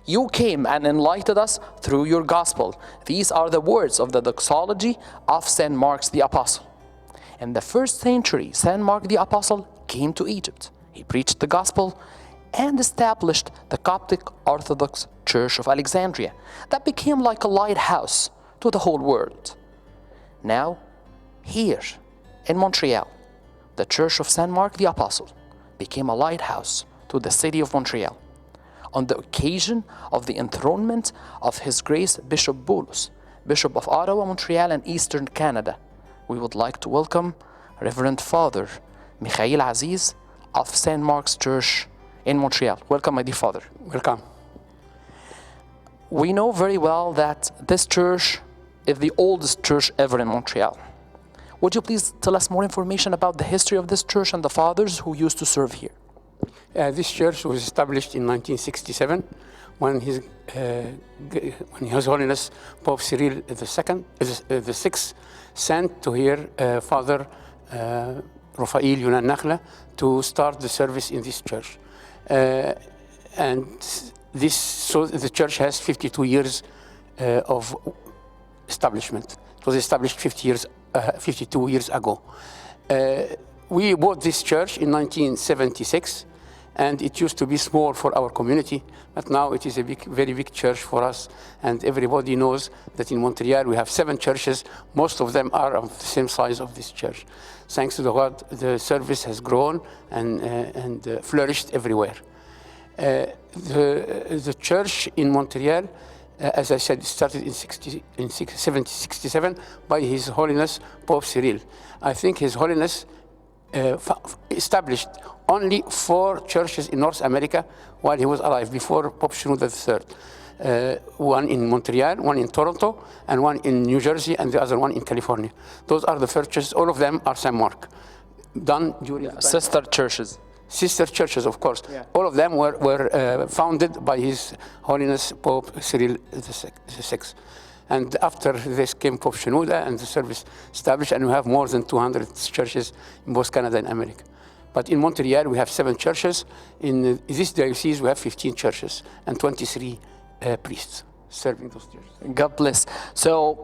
You came and enlightened us through your gospel. These are the words of the doxology of St. Mark the Apostle. In the first century, St. Mark the Apostle came to Egypt. He preached the gospel and established the Coptic Orthodox Church of Alexandria that became like a lighthouse to the whole world. Now, here in Montreal, the Church of St. Mark the Apostle became a lighthouse to the city of Montreal. On the occasion of the enthronement of His Grace Bishop Boules, Bishop of Ottawa, Montreal, and Eastern Canada, we would like to welcome Reverend Father Michael Aziz of St. Mark's Church in Montreal. Welcome, my dear Father. Welcome. We know very well that this church is the oldest church ever in Montreal. Would you please tell us more information about the history of this church and the fathers who used to serve here? This church was established in 1967 when His Holiness Pope Cyril the Sixth sent to here Father Raphael Yunan Nakhla to start the service in this church. And so the church has 52 years of establishment. It was established 52 years ago. We bought this church in 1976, and it used to be small for our community, but now it is a very big church for us. And everybody knows that in Montreal we have 7 churches. Most of them are of the same size of this church. Thanks to God, the service has grown and flourished everywhere. The church in Montreal, as I said, started in 1767 by His Holiness Pope Cyril. I think His Holiness established only 4 churches in North America while he was alive, before Pope Shenouda III. One in Montreal, one in Toronto, and one in New Jersey, and the other one in California. Those are the first churches. All of them are St. Mark, done during sister churches. Sister churches, of course. Yeah. All of them were founded by His Holiness Pope Cyril the Sixth. And after this came Pope Shenouda, and the service established, and we have more than 200 churches in both Canada and America. But in Montreal, we have 7 churches. In this diocese, we have 15 churches and 23 priests serving those churches. God bless. So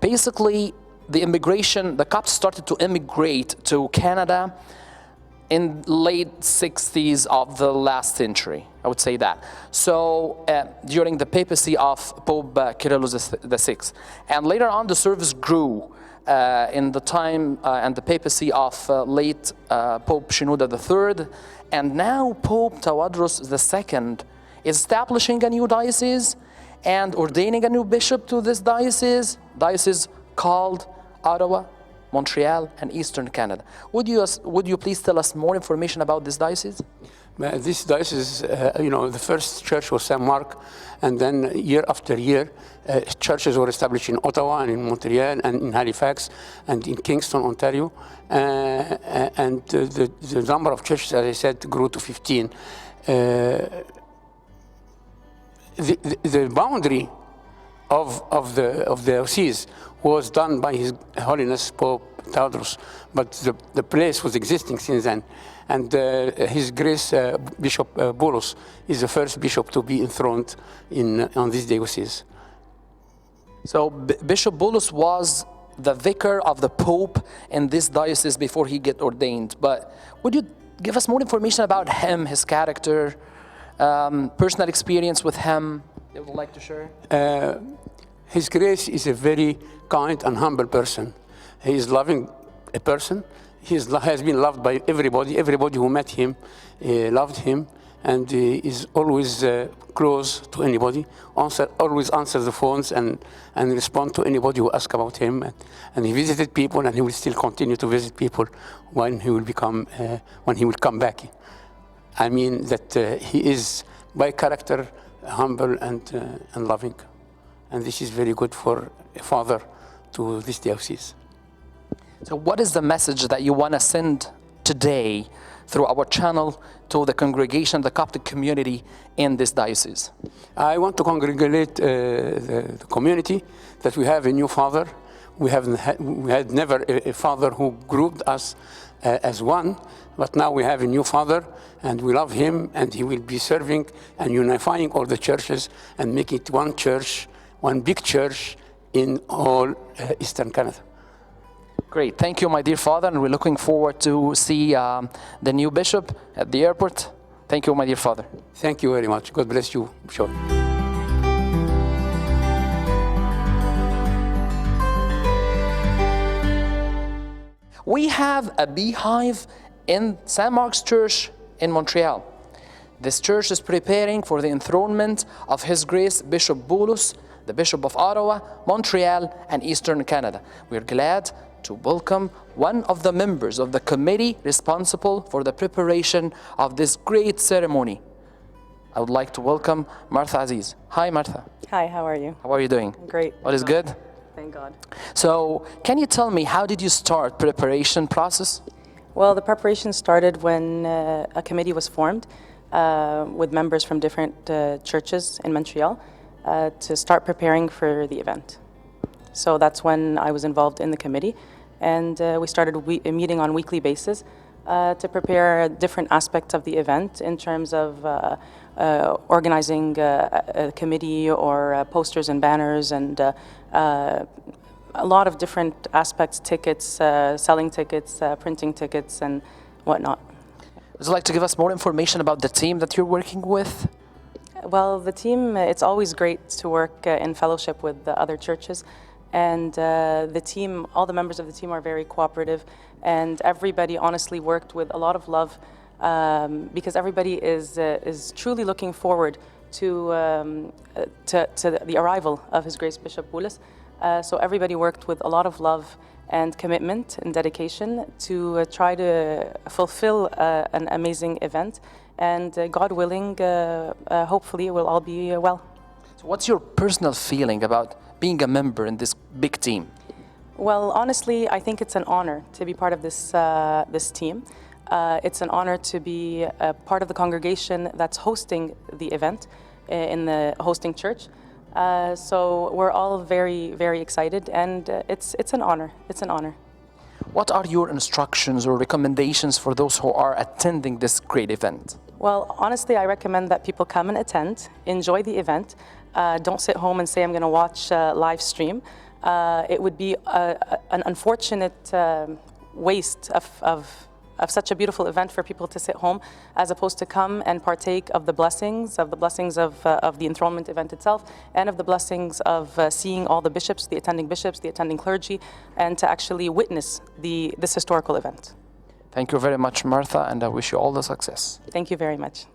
basically, the Copts started to immigrate to Canada in late 60s of the last century, I would say that. So during the papacy of Pope Kyrillos VI. And later on, the service grew in the time and the papacy of late Pope Shenouda III. And now Pope Tawadros II is establishing a new diocese and ordaining a new bishop to this diocese called Ottawa, Montreal, and Eastern Canada. Would you please tell us more information about this diocese? This diocese, the first church was St. Mark, and then year after year, churches were established in Ottawa and in Montreal and in Halifax and in Kingston, Ontario. And the number of churches, as I said, grew to 15. The boundary of the diocese was done by His Holiness Pope Tawadros, but the place was existing since then. And His Grace Bishop Boulos is the first bishop to be enthroned on this diocese. So Bishop Boulos was the vicar of the Pope in this diocese before he get ordained. But would you give us more information about him, his character, personal experience with him you would like to share? His Grace is a very kind and humble person. He is loving a person. He has been loved by everybody. Everybody who met him loved him, and he is always close to anybody. Always answers the phones and respond to anybody who asks about him. And he visited people, and he will still continue to visit people when he will come back. I mean that he is by character humble and loving, and this is very good for a father to this diocese. So what is the message that you want to send today through our channel to the congregation, the Coptic community in this diocese? I want to congratulate the community that we have a new father we had never a father who grouped us as one, but now we have a new father, and we love him, and he will be serving and unifying all the churches and making it one church, one big church in all Eastern Canada. Great. Thank you, my dear father, and we're looking forward to see the new bishop at the airport. Thank you, my dear father. Thank you very much. God bless you, Bishop. We have a beehive in St. Mark's Church in Montreal. This church is preparing for the enthronement of His Grace Bishop Boulos, the Bishop of Ottawa, Montreal, and Eastern Canada. We're glad to welcome one of the members of the committee responsible for the preparation of this great ceremony. I would like to welcome Martha Aziz. Hi, Martha. Hi, how are you? How are you doing? Great. What is good? Thank God. So, can you tell me, how did you start preparation process? Well, the preparation started when a committee was formed with members from different churches in Montreal to start preparing for the event. So that's when I was involved in the committee, and we started meeting on a weekly basis to prepare different aspects of the event in terms of organizing a committee or posters and banners and a lot of different aspects, tickets, selling tickets, printing tickets, and whatnot. Would you like to give us more information about the team that you're working with? Well, the team, it's always great to work in fellowship with the other churches. And the team, all the members of the team are very cooperative, and everybody honestly worked with a lot of love because everybody is truly looking forward to the arrival of His Grace Bishop Boules. So everybody worked with a lot of love and commitment and dedication to try to fulfill an amazing event. And God willing, hopefully it will all be well. So what's your personal feeling about being a member in this big team? Well, honestly, I think it's an honor to be part of this team. It's an honor to be a part of the congregation that's hosting the event in the hosting church. So we're all very, very excited, and it's an honor. It's an honor. What are your instructions or recommendations for those who are attending this great event? Well, honestly, I recommend that people come and attend, enjoy the event. Don't sit home and say, I'm going to watch live stream. It would be an unfortunate waste of such a beautiful event for people to sit home, as opposed to come and partake of the blessings of the enthronement event itself, and of the blessings of seeing all the bishops, the attending clergy, and to actually witness this historical event. Thank you very much, Martha, and I wish you all the success. Thank you very much.